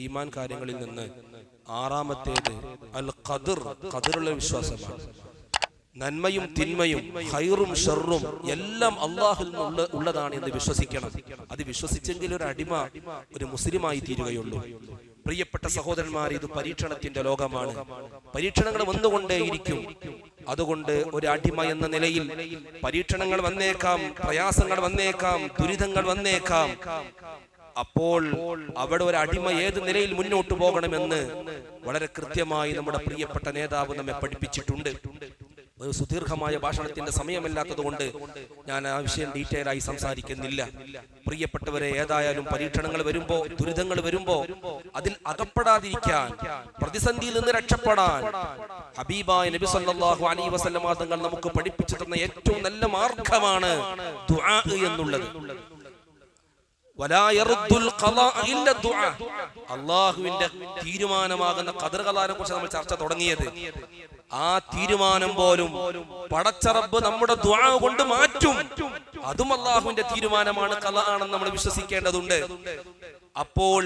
ഈമാൻ കാര്യങ്ങളിൽ നിന്ന് ആറാമത്തേത് അൽ ഖദർ, ഖദറുള്ള വിശ്വാസമാണ്. നന്മയും തിന്മയും ഖൈറും ഷർറും എല്ലാം അല്ലാഹുവിൽ നിന്ന് ഉള്ളതാണ് എന്ന് വിശ്വസിക്കണം. അത് വിശ്വസിച്ചെങ്കിൽ ഒരു അടിമ ഒരു മുസ്ലിമായി തീരുകയുള്ളൂ. പ്രിയപ്പെട്ട സഹോദരന്മാർ, ഇത് പരീക്ഷണത്തിന്റെ ലോകമാണ്. പരീക്ഷണങ്ങൾ വന്നുകൊണ്ടേയിരിക്കും. അതുകൊണ്ട് ഒരു അടിമ എന്ന നിലയിൽ പരീക്ഷണങ്ങൾ വന്നേക്കാം, പ്രയാസങ്ങൾ വന്നേക്കാം, ദുരിതങ്ങൾ വന്നേക്കാം. അപ്പോൾ അവിടെ ഒരു അടിമ ഏത് നിലയിൽ മുന്നോട്ട് പോകണമെന്ന് വളരെ കൃത്യമായി നമ്മുടെ പ്രിയപ്പെട്ട നേതാവ് നമ്മെ പഠിപ്പിച്ചിട്ടുണ്ട്. ഒരു സുദീർഘമായ ഭാഷണത്തിന്റെ സമയമല്ലാത്തത് കൊണ്ട് ഞാൻ ആ വിഷയം ഡീറ്റെയിൽ ആയി സംസാരിക്കുന്നില്ല. പ്രിയപ്പെട്ടവരെ, ഏതായാലും പരീക്ഷണങ്ങൾ വരുമ്പോ, ദുരിതങ്ങൾ വരുമ്പോ അതിൽ അകപ്പെടാതിരിക്കാൻ, പ്രതിസന്ധിയിൽ നിന്ന് രക്ഷപ്പെടാൻ ഹബീബായ നബി സല്ലല്ലാഹു അലൈഹി വസല്ലം തങ്ങൾ നമുക്ക് പഠിപ്പിച്ചു തന്ന ഏറ്റവും നല്ല മാർഗമാണ് ദുആ എന്നുള്ളത്. അള്ളാഹുവിന്റെ തീരുമാനമാകുന്ന ഖദർ ഖദാനെ കുറിച്ച് നമ്മൾ ചർച്ച തുടങ്ങിയത്. ആ തീരുമാനം പോലും പടച്ച റബ്ബ് നമ്മുടെ ദുആ കൊണ്ട് മാറ്റും. അതും അള്ളാഹുവിന്റെ തീരുമാനമാണ്, ഖദാ ആണെന്ന് നമ്മൾ വിശ്വസിക്കേണ്ടതുണ്ട്. അപ്പോൾ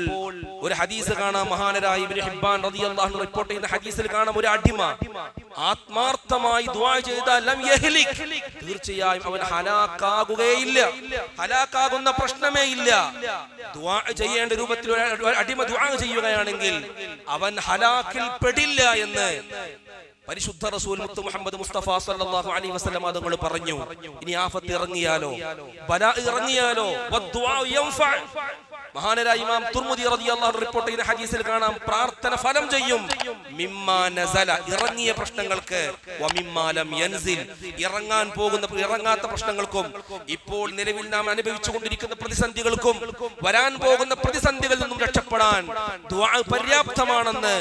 ഒരു ഹദീസ് കാണാം, മഹാനരായ ഇബ്നു ഹിബ്ബാൻ റളിയല്ലാഹു അൻഹു റിപ്പോർട്ട് ചെയ്യുന്ന ഹദീസിൽ കാണാം, ഒരു അടിമ ആത്മാർത്ഥമായി ദുആ ചെയ്താൽ ലം യഹ്ലിക്, തീർച്ചയായും അവൻ ഹലാക്കാകുകയില്ല, ഹലാക്കാകുന്ന പ്രശ്നമേ ഇല്ല. ദുആ ചെയ്യേണ്ട രൂപത്തിൽ ഒരു അടിമ ദുആ ചെയ്യുകയാണെങ്കിൽ അവൻ ഹലാക്കിൽ പെടില്ല എന്ന് പരിശുദ്ധ റസൂൽ മുത്ത് മുഹമ്മദ് മുസ്തഫ സല്ലല്ലാഹു അലൈഹി വസല്ലം തങ്ങൾ പറഞ്ഞു. ഇനി ആഫത്ത് ഇറങ്ങിയാലോ, ബലാ ഇറങ്ങിയാലോ, വദ്ദുആ യൻഫഅ. മഹാനരായ ഇമാം തുർമുദി റളിയല്ലാഹു അൻഹു റിപ്പോർട്ട് ചെയ്യുന്ന ഹദീസിൽ കാണാം, പ്രാർത്ഥന ഫലം ചെയ്യും. മിമ്മാ നസല, ഇറങ്ങിയ പ്രശ്നങ്ങൾക്ക്, വമിമ്മാ ലം യൻസിൽ, ഇറങ്ങാത്ത പ്രശ്നങ്ങൾക്കും, ഇപ്പോൾ നിലവിൽ നാം അനുഭവിച്ചുകൊണ്ടിരിക്കുന്ന പ്രതിസന്ധികൾക്കും, വരാൻ പോകുന്ന പ്രതിസന്ധികളിൽ നിന്നും രക്ഷപ്പെടാൻ ദുആ പര്യാപ്തമാണെന്ന്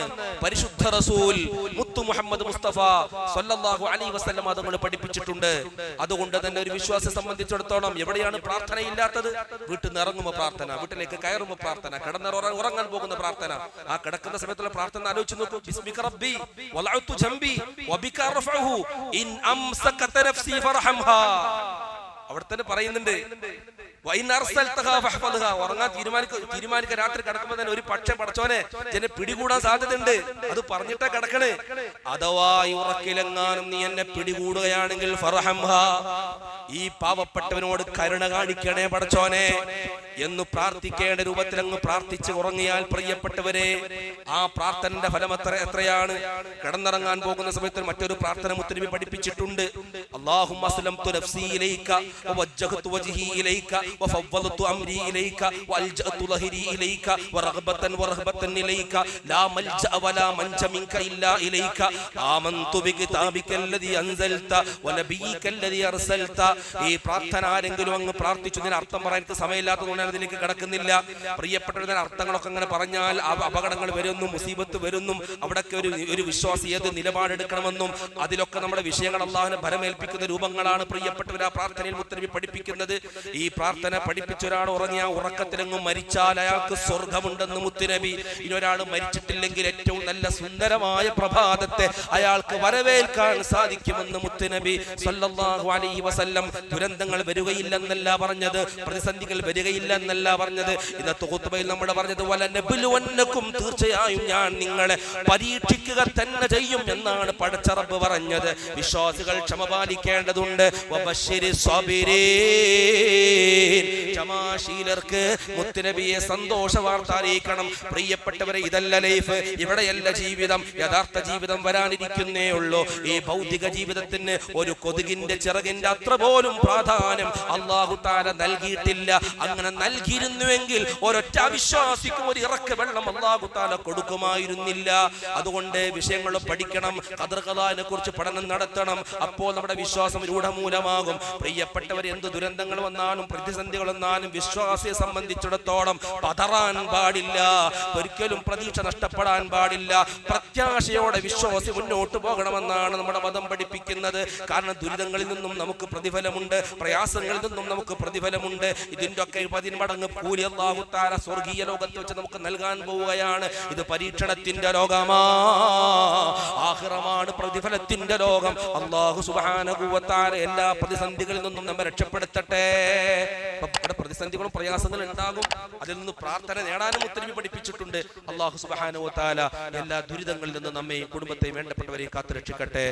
പരിശുദ്ധ റസൂൽ മുത്ത് മുഹമ്മദ് മുസ്തഫ സല്ലല്ലാഹു അലൈഹി വസല്ലം തങ്ങൾ പഠിപ്പിച്ചിട്ടുണ്ട്. അതുകൊണ്ട് തന്നെ ഒരു വിശ്വാസിയെ സംബന്ധിച്ചിടത്തോളം എവിടെയാണ് പ്രാർത്ഥന ഇല്ലാത്തത്? വീട്ടിൽ നിന്ന് ഇറങ്ങുമ്പോൾ പ്രാർത്ഥന, വീട്ടിലേക്ക് കയറുമ്പോൾ പ്രാർത്ഥന, ഉറങ്ങാൻ പോകുന്ന പ്രാർത്ഥന. ആ കിടക്കുന്ന സമയത്തുള്ള പ്രാർത്ഥന ആലോചിച്ച് നോക്കൂ. ബിസ്മിക റബ്ബി വലഅതു ജംബി വബിക റഫഉഹു ഇൻ അംസകത നഫ്സി ഫർഹംഹാ. അവിടെ തന്നെ പറയുന്നുണ്ട്, ഉറങ്ങാൻ തീരുമാനിക്ക രാത്രി കിടക്കുമ്പോ തന്നെ ഒരു പക്ഷെ പടച്ചോനെ എന്നെ പിടികൂടാൻ സാധ്യതയുണ്ട്, അത് പറഞ്ഞിട്ടാ കിടക്കണേ. അഥവാ ഉറക്കിലെങ്ങാനും നീ എന്നെ പിടികൂടുകയാണെങ്കിൽ ഫർഹംഹാ, ഈ പാവപ്പെട്ടവനോട് കരുണ കാണിക്കണേ പടച്ചോനെ എന്ന് പ്രാർത്ഥിക്കേണ്ട രൂപത്തിൽ അങ്ങ് പ്രാർത്ഥിച്ച് ഉറങ്ങിയാൽ, പ്രിയപ്പെട്ടവരെ, ആ പ്രാർത്ഥനയുടെ ഫലം എത്രയാണ്? കിടന്നിറങ്ങാൻ പോകുന്ന സമയത്ത് മറ്റൊരു പ്രാർത്ഥന മുത്തനബി പഠിപ്പിച്ചിട്ടുണ്ട്. അല്ലാഹുമ്മ അസ്ലംതു നഫ്സി ഇലൈക വവജ്ജഹതു വജ്ഹി ഇലൈക വഫവ്വൽതു അംരി ഇലൈക വഅൽജഅതു ലഹരി ഇലൈക വറഗ്ബതൻ വറഹബതൻ ഇലൈക ലാ മൽജഅ വലാ മൻജ മിൻക ഇല്ലാ ഇലൈക ആമൻതു ബികിതാബികല്ലദി അൻസൽത വനബിയികല്ലദി അർസൽത. ഈ പ്രാർത്ഥന ആരെങ്കിലും അങ്ങ് പ്രാർത്ഥിച്ചു, ഇതിന് അർത്ഥം പറയാൻ സമയമില്ലാത്തതുകൊണ്ട് അതിലേക്ക് കിടക്കുന്നില്ല. പ്രിയപ്പെട്ടവരുടെ അർത്ഥങ്ങളൊക്കെ അങ്ങനെ പറഞ്ഞാൽ അപകടങ്ങൾ വരുന്നു, മുസീബത്ത് വരുന്നു. അവിടൊക്കെ ഒരു വിശ്വാസി ഏത് നിലപാടെടുക്കണമെന്നും അതിലൊക്കെ നമ്മുടെ വിഷയങ്ങൾ അല്ലാഹുവിനെ ഭരമേൽപ്പിക്കുന്ന രൂപങ്ങളാണ് പ്രിയപ്പെട്ടവർ ആ പ്രാർത്ഥനയിൽ മുത്തനബി പഠിപ്പിക്കുന്നത്. ഈ പ്രാർത്ഥന പഠിപ്പിച്ച ഒരാൾ ഉറങ്ങിയ ഉറക്കത്തിലെങ്ങും മരിച്ചാൽ അയാൾക്ക് സ്വർഗമുണ്ടെന്ന് മുത്തനബി. ഇനി ഒരാൾ മരിച്ചിട്ടില്ലെങ്കിൽ ഏറ്റവും നല്ല സുന്ദരമായ പ്രഭാതത്തെ അയാൾക്ക് വരവേൽക്കാൻ സാധിക്കുമെന്ന് മുത്തനബി സല്ലല്ലാഹു അലൈഹി വസല്ലം. ദുരന്തങ്ങൾ വരികയില്ലെന്നല്ല പറഞ്ഞത്, പ്രതിസന്ധികൾ വരികയില്ല എന്നല്ല പറഞ്ഞത്. ഇന്നത്തെ ഖുത്ബയിൽ നമ്മൾ പറഞ്ഞത് വലനബ്ലുവന്നകും, തീർച്ചയായും ഞാൻ നിങ്ങളെ പരീക്ഷിക്കുക തന്നെ ചെയ്യും എന്നാണ് പടച്ച റബ്ബ് പറഞ്ഞത്. വിശ്വാസികൾ ക്ഷമ പാലിക്കേണ്ടതുണ്ട്. വബശ്ശിരിസ് സാബിരീൻ, ക്ഷമാശീലർക്ക് മുത്തുനബിയെ സന്തോഷ വാർത്ത അറിയിക്കണം. പ്രിയപ്പെട്ടവരെ, ഇതല്ല ലൈഫ്, ഇവിടെയല്ല ജീവിതം. യഥാർത്ഥ ജീവിതം വരാനിരിക്കുന്നേ ഉള്ളൂ. ഈ ഭൗതിക ജീവിതത്തിന് ഒരു കൊതുകിന്റെ ചിറകിന്റെ അത്ര പോലും പ്രാധാന്യം അല്ലാഹു തആല നൽകിയിട്ടില്ല. അങ്ങനെ നൽകിയിരുന്നുവെങ്കിൽ ഒരൊറ്റ അവിശ്വാസിക്കും ഒരു ഇറക്ക വെള്ളം അല്ലാഹു തആല കൊടുക്കുമായിരുന്നില്ല. അതുകൊണ്ട് വിഷയങ്ങൾ പഠിക്കണം, ഖദർ ഖദാനെ കുറിച്ച് പഠനം നടത്തണം. അപ്പോൾ നമ്മുടെ വിശ്വാസം രൂഢമൂലമാകും. പ്രിയപ്പെട്ടവർ, എന്ത് ദുരന്തങ്ങൾ വന്നാലും പ്രതിസന്ധികൾ വന്നാലും വിശ്വാസിയെ സംബന്ധിച്ചിടത്തോളം പതറാൻ പാടില്ല, ഒരിക്കലും പ്രതീക്ഷ നഷ്ടപ്പെടാൻ പാടില്ല. പ്രത്യാശയോടെ വിശ്വാസി മുന്നോട്ട് പോകണമെന്നാണ് നമ്മുടെ മതം പഠിപ്പിക്കുന്നത്. കാരണം ദുരിതങ്ങളിൽ നിന്നും നമുക്ക് പ്രതിഫലമുണ്ട്, പ്രയാസങ്ങളിൽ നിന്നും നമുക്ക് പ്രതിഫലമുണ്ട്. ഇതിന്റെ ഒക്കെ 10 മടങ്ങ് കൂലി അല്ലാഹു തആല സ്വർഗീയ ലോകത്ത് വെച്ച് നമുക്ക് നൽകാൻ പോവുകയാണ്. ഇത് പരീക്ഷണത്തിന്റെ ലോകമാണ്, ആഖിറമാണ് പ്രതിഫലത്തിന്റെ ലോകം. അല്ലാഹു സുബ്ഹാനഹു സുബ്ഹാനഹു വ തആല എല്ലാ പ്രതിസന്ധികളിൽ നിന്നും നമ്മെ രക്ഷപ്പെടുത്തട്ടെ. പ്രതിസന്ധികളും പ്രയാസങ്ങളും ഉണ്ടാകും, അതിൽ നിന്ന് പ്രാർത്ഥന നേടാനും മുത്തനബി പഠിപ്പിച്ചിട്ടുണ്ട്. അല്ലാഹു സുബ്ഹാനഹു വ തആല എല്ലാ ദുരിതങ്ങളിൽ നിന്നും നമ്മെ കുടുംബത്തെ വേണ്ടപ്പെട്ടവരെ കാത്തു രക്ഷിക്കട്ടെ.